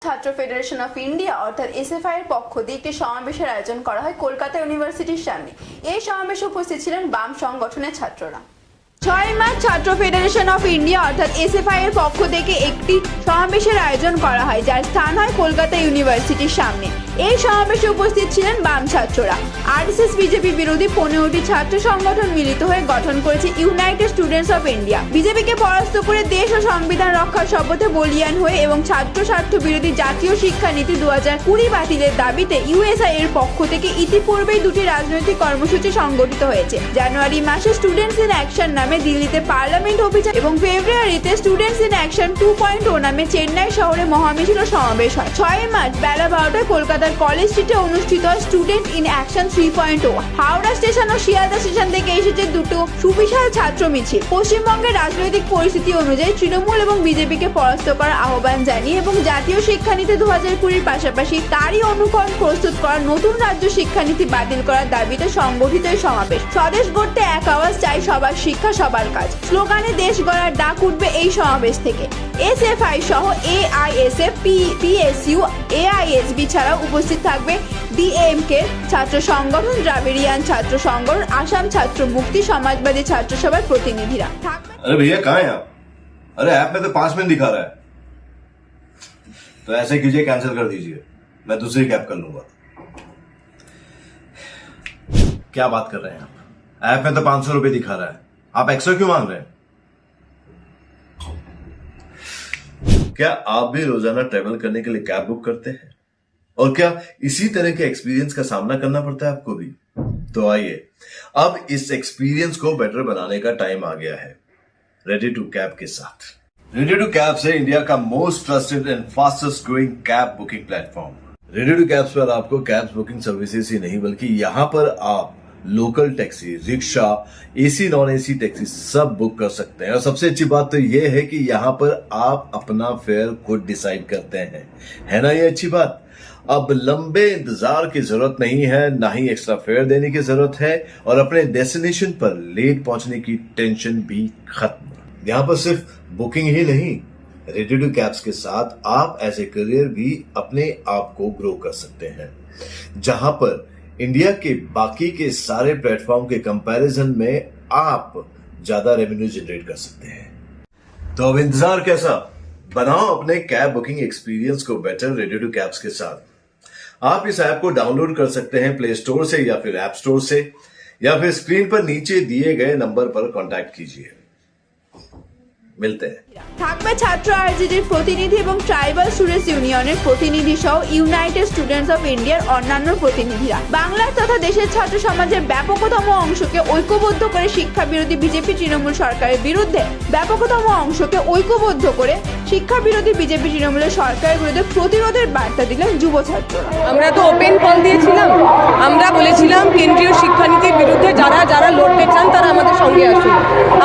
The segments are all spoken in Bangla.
ছাত্র ফেডারেশন অফ ইন্ডিয়া অর্থাৎ এসএফআই এর পক্ষ দিয়ে একটি সমাবেশের আয়োজন করা হয় কলকাতা ইউনিভার্সিটির সামনে। এই সমাবেশে উপস্থিত ছিলেন বাম সংগঠনের ছাত্ররা। 6 মার্চ ছাত্র ফেডারেশন অফ ইন্ডিয়া অর্থাৎ এসএফআই এর পক্ষ থেকে একটি সমাবেশের আয়োজন করা হয়, যার স্থান হয় কলকাতা ইউনিভার্সিটির সামনে। এই সমাবেশে উপস্থিত ছিলেন বাম ছাত্ররা। আরএসএস বিজেপি বিরোধী 15টি ছাত্র সংগঠন মিলিত হয়ে গঠন করেছে ইউনাইটেড স্টুডেন্টস অফ ইন্ডিয়া। বিজেপিকে পরাস্ত করে দেশ ও সংবিধান রক্ষার শপথে বলিয়ান হয়ে এবং ছাত্র স্বার্থ বিরোধী জাতীয় শিক্ষানীতি 2020 বাতিলের দাবিতে ইউএসআই এর পক্ষ থেকে ইতিপূর্বেই দুটি রাজনৈতিক কর্মসূচি সংগঠিত হয়েছে। জানুয়ারি মাসে স্টুডেন্টস ইন অ্যাকশন নামে দিল্লিতে পার্লামেন্ট অভিযান এবং ফেব্রুয়ারিতে স্টুডেন্টস ইন অ্যাকশন 2.0 নামে চেন্নাই শহরে মহামিছিল ও সমাবেশ হয়। 6 মার্চ বেলা 12টায় কলকাতার কলেজ স্ট্রিটে অনুষ্ঠিত হয় student in action 3.0। Howrah station ও শিয়ালদা স্টেশন থেকে এসেছে দুটো সুবিশাল ছাত্র মিছিল। পশ্চিমবঙ্গের রাজনৈতিক পরিস্থিতি অনুযায়ী তৃণমূল এবং বিজেপিকে পরাস্ত করার আহ্বান জানিয়ে এবং জাতীয় শিক্ষানীতি 2020 পাশাপাশি তারই অনুকরণ প্রস্তুত করা নতুন রাজ্য শিক্ষানীতি বাতিল করার দাবিতে সংগঠিত এই সমাবেশ। স্বদেশ গড়তে এক আওয়াজ, চাই সবার শিক্ষা সবার কাজ স্লোগানে দেশ গড়ার ডাক উঠবে এই সমাবেশ থেকে। এসএফআই সহ এআইএসএফ, পিএসইউ, এআইএসবি ছাড়াও উপস্থিত থাকবে ডিএমকে ছাত্র সংগঠন, দ্রাবিড়িয়ান ছাত্র সংগঠন, আসাম ছাত্র মুক্তি, সমাজবাদী ছাত্র সভার প্রতিনিধিরা থাকবে। अरे भैया कहाँ हैं आप? अरे ऐप में तो 5 मिनट दिखा रहा है। तो ऐसे कीजिए, कैंसिल कर दीजिए, मैं दूसरी कैब कर लूंगा। क्या बात कर रहे हैं आप? ऐप में तो 500 रुपए दिखा रहा है, आप एक्स्ट्रा क्यों मांग रहे हैं? क्या आप भी रोजाना ट्रेवल करने के लिए कैब बुक करते हैं? और क्या इसी तरह के एक्सपीरियंस का सामना करना पड़ता है आपको भी? तो आइए, अब इस एक्सपीरियंस को बेटर बनाने का टाइम आ गया है रेडी टू कैब के साथ। रेडी टू कैब से इंडिया का most trusted and fastest growing cab booking platform. Ready to cabs पर आपको कैब बुकिंग सर्विसेज ही नहीं बल्कि यहाँ पर आप local taxi, rickshaw, AC non AC taxi सब बुक कर सकते हैं। और सबसे अच्छी बात तो ये है कि यहाँ पर आप अपना फेयर खुद डिसाइड करते हैं, है ना ये अच्छी बात। अब लंबे इंतजार की जरूरत नहीं है, ना ही एक्स्ट्रा फेयर देने की जरूरत है, और अपने डेस्टिनेशन पर लेट पहुंचने की टेंशन भी खत्म। यहाँ पर सिर्फ बुकिंग ही नहीं, रेडी टू कैब्स के साथ आप एज ए करियर भी अपने आप को ग्रो कर सकते हैं, जहां पर इंडिया के बाकी के सारे प्लेटफॉर्म के कंपैरिजन में आप ज्यादा रेवेन्यू जनरेट कर सकते हैं। तो अब इंतजार कैसा, बनाओ अपने कैब बुकिंग एक्सपीरियंस को बेटर रेडी टू कैब्स के साथ। आप इस ऐप को डाउनलोड कर सकते हैं प्ले स्टोर से या फिर ऐप स्टोर से, या फिर स्क्रीन पर नीचे दिए गए नंबर पर कांटेक्ट कीजिए। मिलते हैं। থাকবে ছাত্র আরজেডির প্রতিনিধি এবং ট্রাইবাল স্টুডেন্টস ইউনিয়নের প্রতিনিধি সহ ইউনাইটেড স্টুডেন্টস অফ ইন্ডিয়ার অন্যান্য প্রতিনিধিরা। বাংলার তথা দেশের ছাত্র সমাজের ব্যাপকতম অংশকে ঐক্যবদ্ধ করে শিক্ষা বিরোধী বিজেপি তৃণমূল সরকারের বিরুদ্ধে শিক্ষা বিরোধী বিজেপি তৃণমূলের সরকারের বিরুদ্ধে প্রতিরোধের বার্তা দিলেন যুব ছাত্ররা। আমরা তো ওপেন কল দিয়েছিলাম, আমরা বলেছিলাম কেন্দ্রীয় শিক্ষানীতির বিরুদ্ধে যারা যারা লড়তে চান তারা আমাদের সঙ্গে আসুন।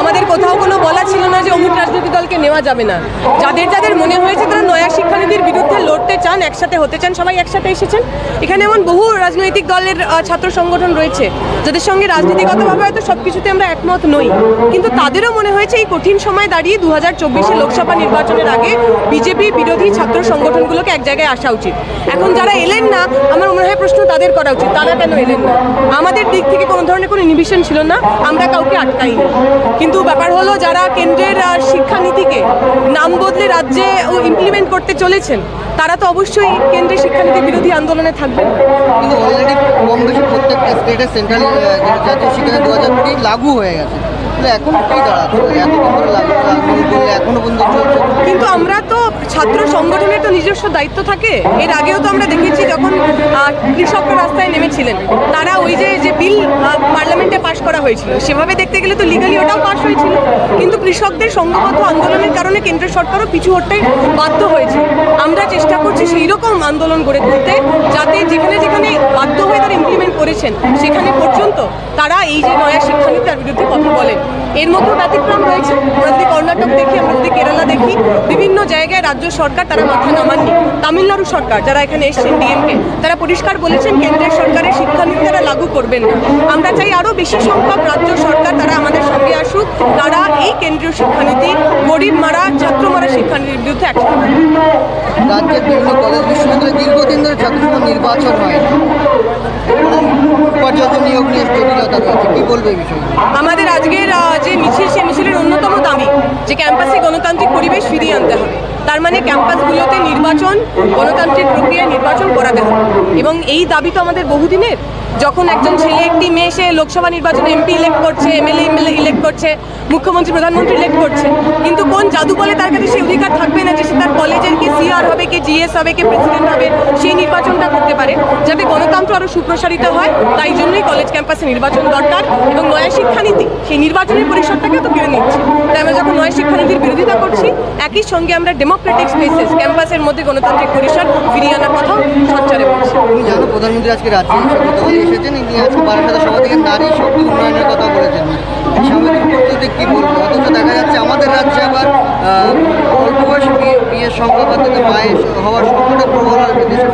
আমাদের কোথাও কোনো বলা ছিল না যে অমুক রাজনৈতিক দলকে নেওয়া যাবে না। যাদের যাদের মনে হয়েছে তারা নয়া শিক্ষানীতির বিরুদ্ধে লড়তে চান, একসাথে হতে চান, সবাই একসাথে এসেছেন। এখানে এমন বহু রাজনৈতিক দলের ছাত্র সংগঠন রয়েছে যাদের সঙ্গে রাজনীতিগতভাবে হয়তো সবকিছুতে আমরা একমত নই, কিন্তু তাদেরও মনে হয়েছে এই কঠিন সময় দাঁড়িয়ে 2024 লোকসভা নির্বাচনের আগে বিজেপি বিরোধী ছাত্র সংগঠনগুলোকে এক জায়গায় আসা উচিত। এখন যারা এলেন না, আমার মনে হয় প্রশ্ন তাদের করা উচিত, তারা কেন এলেন না। আমাদের দিক থেকে কোনো ধরনের কোনো ইনহিবিশন ছিল না, আমরা কাউকে আটকাইনি। কিন্তু ব্যাপার হলো যারা কেন্দ্রের শিক্ষানীতিকে নাম বদলে রাজ্যে ইমপ্লিমেন্ট করতে চলেছেন তারা তো অবশ্যই কেন্দ্রের শিক্ষানীতি বিরোধী আন্দোলনে থাকবেন। কিন্তু অলরেডি কম বেশি প্রত্যেকটা স্টেটে সেন্ট্রাল জাতীয় শিক্ষানীতি 2020 লাগু হয়ে গেছে, এখন কি দাঁড়াচ্ছে এতদিন ধরে লাগু করলে এখনো পর্যন্ত চলছে। কিন্তু আমরা তো ছাত্র সংগঠনের তো নিজস্ব দায়িত্ব থাকে। এর আগেও তো আমরা দেখেছি যখন কৃষকরা রাস্তায় নেমেছিলেন, তারা ওই যে বিল পার্লামেন্টে পাশ করা হয়েছিল সেভাবে দেখতে গেলে তো লিগালি ওটাও পাশ হয়েছিল, কিন্তু কৃষকদের সংঘবদ্ধ আন্দোলনের কারণে কেন্দ্র সরকারও পিছু হটতে বাধ্য হয়েছে। আমরা চেষ্টা করছি সেই রকম আন্দোলন গড়ে তুলতে যাতে যেখানে যেখানে বাধ্য হয়ে তারা ইমপ্লিমেন্ট করেছেন সেখানে পর্যন্ত তারা এই যে নয়া শিক্ষানীতি তার বিরুদ্ধে কথা বলেন। এর মধ্যেও ব্যতিক্রম রয়েছে। আমরা যদি কর্ণাটক দেখি, আমরা যদি কেরালা দেখি, বিভিন্ন জায়গায় রাজ্য সরকার তারা মাথা নামাননি। তামিলনাড়ু সরকার যারা এখানে এসছেন ডিএমকে, তারা পরিষ্কার বলেছেন কেন্দ্রের সরকারের শিক্ষানীতি তারা লাগু করবেন না। আমরা চাই আরও বেশি সংখ্যক রাজ্য সরকার তারা আমাদের সঙ্গে আসুক, তারা এই কেন্দ্রীয় শিক্ষানীতি, গরিব মারা ছাত্র মারা শিক্ষানীতির বিরুদ্ধে অ্যাকশন নেবে। রাজ্যের বিভিন্ন কলেজ বিশ্ববিদ্যালয়ে দীর্ঘদিন ধরে ছাত্রসংঘ নির্বাচন হয় না, উপাচার্য নিয়োগ নিয়ে জটিলতা রয়েছে, কি বলবে এই বিষয়ে? আমাদের আজকের যে মিছিল, সেই মিছিলের অন্যতম দাবি যে ক্যাম্পাসে গণতান্ত্রিক পরিবেশ ফিরিয়ে আনতে হবে। তার মানে ক্যাম্পাসগুলোতে নির্বাচন, গণতান্ত্রিক প্রক্রিয়ায় নির্বাচন করাতে হবে। এবং এই দাবি তো আমাদের বহুদিনের। যখন একজন ছেলে একটি মেয়ে সে লোকসভা নির্বাচনে এমপি ইলেক্ট করছে, এমএলএ ইলেক্ট করছে, মুখ্যমন্ত্রী প্রধানমন্ত্রী ইলেক্ট করছে, কিন্তু কোন জাদু বলে তার কাছে সেই অধিকার থাকবে না যে সে তার কলেজের কে সিআর হবে, কে জিএস হবে, কে প্রেসিডেন্ট হবে, সেই নির্বাচনটা করতে পারে। যাতে গণতন্ত্র আরও সুপ্রসারিত হয়, তাই জন্যই কলেজ ক্যাম্পাসে নির্বাচন দরকার। এবং নয়া শিক্ষানীতি সেই নির্বাচনের পরিসরটাকে তো কেড়ে নিচ্ছে। তাই আমরা যখন নয়া শিক্ষানীতির বিরোধিতা করছি, একই সঙ্গে আমরা ডেমোক্রেটিক স্পেসেস, ক্যাম্পাসের মধ্যে গণতান্ত্রিক পরিসর ফিরিয়ে আনার কথাও সঞ্চারে বলছি। তুমি জানো প্রধানমন্ত্রী আজকে রাজ্যে এসে কথা বলে এসেছেন, তিনি আজকে বারাসাত সভা থেকে নারী শক্তি উন্নয়নের কথা বলেছেন। সাময়িক প্রস্তুতি কী বলবো? অথচ দেখা যাচ্ছে আমাদের রাজ্যে আবার অল্প বয়সে বিয়ের সংখ্যা বাড়তে, মায়ের হওয়ার সংখ্যাটা প্রবল।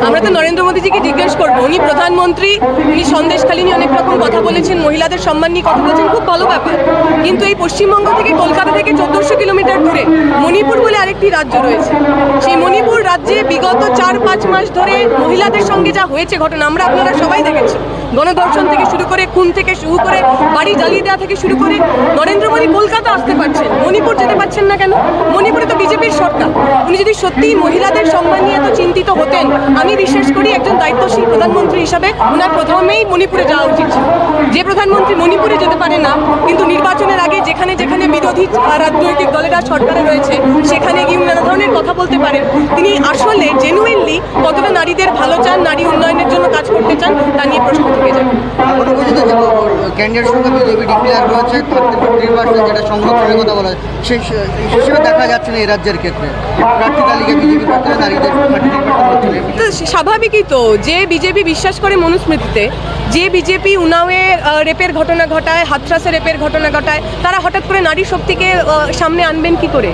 আমরা তো নরেন্দ্র মোদীজিকে জিজ্ঞেস করবো, উনি প্রধানমন্ত্রী, উনি সন্দেশখালী নিয়ে অনেক রকম কথা বলেছেন, মহিলাদের সম্মান নিয়ে কথা বলেছেন, খুব ভালো ব্যাপার। কিন্তু এই পশ্চিমবঙ্গ থেকে, কলকাতা থেকে 1400 কিলোমিটার দূরে মণিপুর বলে আরেকটি রাজ্য রয়েছে। সেই মণিপুর রাজ্যে বিগত 4-5 মাস ধরে মহিলাদের সঙ্গে যা হয়েছে ঘটনা আমরা আপনারা সবাই দেখেছি। গণধর্ষণ থেকে শুরু করে, খুন থেকে শুরু করে, বাড়ি জ্বালিয়ে দেওয়া থেকে শুরু করে। নরেন্দ্র মোদী কলকাতা আসতে পারছেন, মণিপুর যেতে পারছেন না কেন? মণিপুরে তো বিজেপির সরকার। উনি যদি সত্যিই মহিলাদের সম্মান নিয়ে এত চিন্তিত হতেন, আমি বিশ্বাস করি একজন দায়িত্বশীল প্রধানমন্ত্রী হিসাবে ওনার প্রথমেই মণিপুরে যাওয়া উচিত ছিল। যে প্রধানমন্ত্রী মণিপুরে যেতে পারে না, কিন্তু নির্বাচনের আগে যেখানে যেখানে বিরোধী রাজনৈতিক দলেরা সরকারে রয়েছে সেখানে গিয়ে নানা ধরনের কথা বলতে পারেন, তিনি আসলে জেনুইনলি কতটা নারীদের ভালো চান, নারী উন্নয়নের জন্য কাজ করতে চান, তা নিয়ে প্রশ্ন থেকে যাবে। এখনো পর্যন্ত যে ক্যান্ডিডেট সংখ্যা বিজেপি ডিক্লেয়ার রয়েছে 30% যেটা সংরক্ষণের কথা বলা হয়, সেই হিসেবে দেখা যাচ্ছে না এই রাজ্যের ক্ষেত্রে। প্রার্থী তালিকা বিজেপি প্রার্থীরা নারীদের 30% হচ্ছে না। তো স্বাভাবিকই তো, যে বিজেপি বিশ্বাস করে মনুস্মৃতিতে, যে বিজেপি উনাওয়ে রেপের ঘটনা ঘটায়, হাথরাসে রেপের ঘটনা ঘটায়, তারা হঠাৎ করে নারী শক্তিকে সামনে আনবেন কি করে?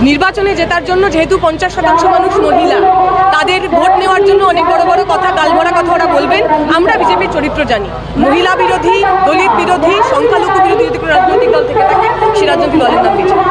নির্বাচনে জেতার জন্য যেহেতু 50% মানুষ মহিলা, তাদের ভোট নেওয়ার জন্য অনেক বড় বড় কথা, কালভরা কথা ওরা বলবেন। আমরা বিজেপির চরিত্র জানি, মহিলা বিরোধী, দলিত বিরোধী, সংখ্যালঘু বিরোধী যদি কোনো রাজনৈতিক দল থেকে থাকে, সেই রাজনৈতিক দলের নাম বিজেপি।